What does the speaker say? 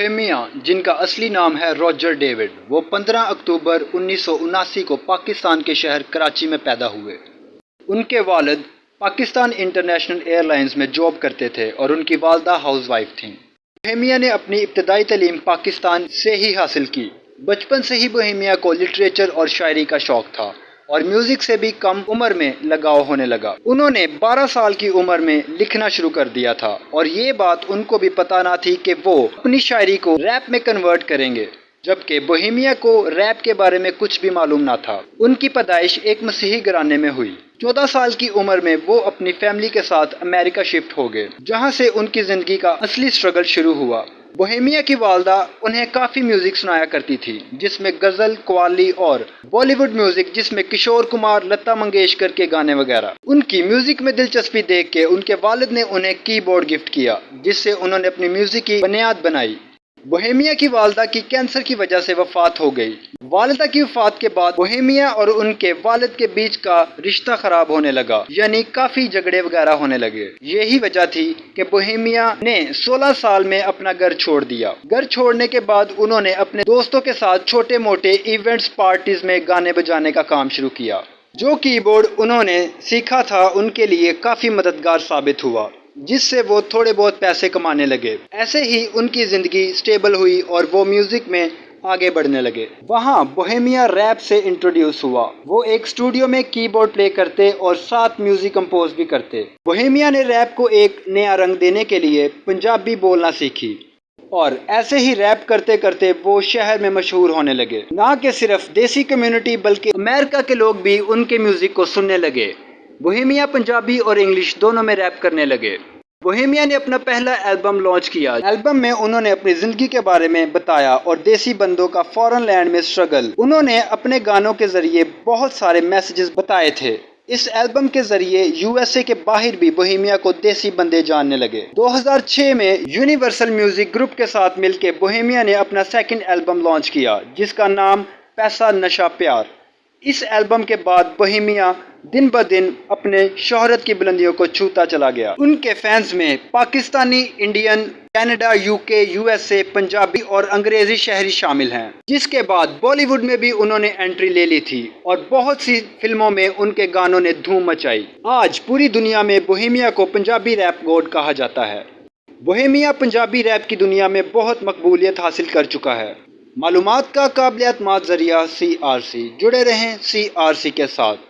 Bohemia, जिनका असली नाम है रॉजर डेविड, वो 15 अक्टूबर 1979 को पाकिस्तान के शहर कराची में पैदा हुए। उनके वालिद पाकिस्तान इंटरनेशनल एयरलाइंस में जॉब करते थे और उनकी वालदा हाउसवाइफ थीं। बोहेमिया ने अपनी इब्तदाई तालीम पाकिस्तान से ही हासिल की। बचपन से ही बोहेमिया को लिटरेचर और शायरी का शौक था और म्यूजिक से भी कम उम्र में लगाव होने लगा। उन्होंने 12 साल की उम्र में लिखना शुरू कर दिया था और ये बात उनको भी पता ना थी कि वो अपनी शायरी को रैप में कन्वर्ट करेंगे, जबकि बोहेमिया को रैप के बारे में कुछ भी मालूम ना था। उनकी पैदाइश एक मसीही घराने में हुई। 14 साल की उम्र में वो अपनी फैमिली के साथ अमेरिका शिफ्ट हो गए, जहाँ से उनकी जिंदगी का असली स्ट्रगल शुरू हुआ। बोहेमिया की वालदा उन्हें काफ़ी म्यूज़िक सुनाया करती थी, जिसमें गज़ल, कव्वाली और बॉलीवुड म्यूज़िक जिसमें किशोर कुमार, लता मंगेशकर के गाने वगैरह। उनकी म्यूज़िक में दिलचस्पी देख के उनके वालिद ने उन्हें कीबोर्ड गिफ्ट किया, जिससे उन्होंने अपनी म्यूज़िक की बुनियाद बनाई। बोहेमिया की वालदा की कैंसर की वजह से वफात हो गई। वालिदा की वफात के बाद बोहेमिया और उनके वालिद के बीच का रिश्ता खराब होने लगा, यानी काफी झगड़े वगैरह होने लगे। यही वजह थी कि बोहेमिया ने 16 साल में अपना घर छोड़ दिया। घर छोड़ने के बाद उन्होंने अपने दोस्तों के साथ छोटे मोटे इवेंट्स, पार्टीज में गाने बजाने का काम शुरू किया। जो कीबोर्ड उन्होंने सीखा था उनके लिए काफी मददगार साबित हुआ, जिससे वो थोड़े बहुत पैसे कमाने लगे। ऐसे ही उनकी ज़िंदगी स्टेबल हुई और वो म्यूज़िक में आगे बढ़ने लगे। वहाँ बोहेमिया रैप से इंट्रोड्यूस हुआ। वो एक स्टूडियो में कीबोर्ड प्ले करते और साथ म्यूज़िक कंपोज भी करते। बोहेमिया ने रैप को एक नया रंग देने के लिए पंजाबी बोलना सीखी और ऐसे ही रैप करते करते वो शहर में मशहूर होने लगे। ना कि सिर्फ देसी कम्युनिटी बल्कि अमेरिका के लोग भी उनके म्यूज़िक को सुनने लगे। बोहेमिया पंजाबी और इंग्लिश दोनों में रैप करने लगे। बोहेमिया ने अपना पहला एल्बम लॉन्च किया। एल्बम में उन्होंने अपनी जिंदगी के बारे में बताया और देसी बंदों का फॉरेन लैंड में स्ट्रगल। उन्होंने अपने गानों के जरिए बहुत सारे मैसेजेस बताए थे। इस एल्बम के जरिए यूएसए के बाहर भी बोहेमिया को देसी बंदे जानने लगे। 2006 में यूनिवर्सल म्यूजिक ग्रुप के साथ मिलकर बोहेमिया ने अपना सेकंड एल्बम लॉन्च किया, जिसका नाम पैसा नशा प्यार। इस एल्बम के बाद बोहेमिया दिन ब दिन अपने शोहरत की बुलंदियों को छूता चला गया। उनके फैंस में Pakistani, Indian, Canada, UK, USA, Punjabi और अंग्रेजी शहरी शामिल हैं। जिसके बाद बॉलीवुड में भी उन्होंने एंट्री ले ली थी और बहुत सी फिल्मों में उनके गानों ने धूम मचाई। आज पूरी दुनिया में बोहेमिया को पंजाबी रैप गॉड कहा जाता है। बोहेमिया पंजाबी रैप की दुनिया में बहुत मकबूलियत हासिल कर चुका है। मालूमात का काबिलियत जरिया CRC। जुड़े रहें CRC के साथ।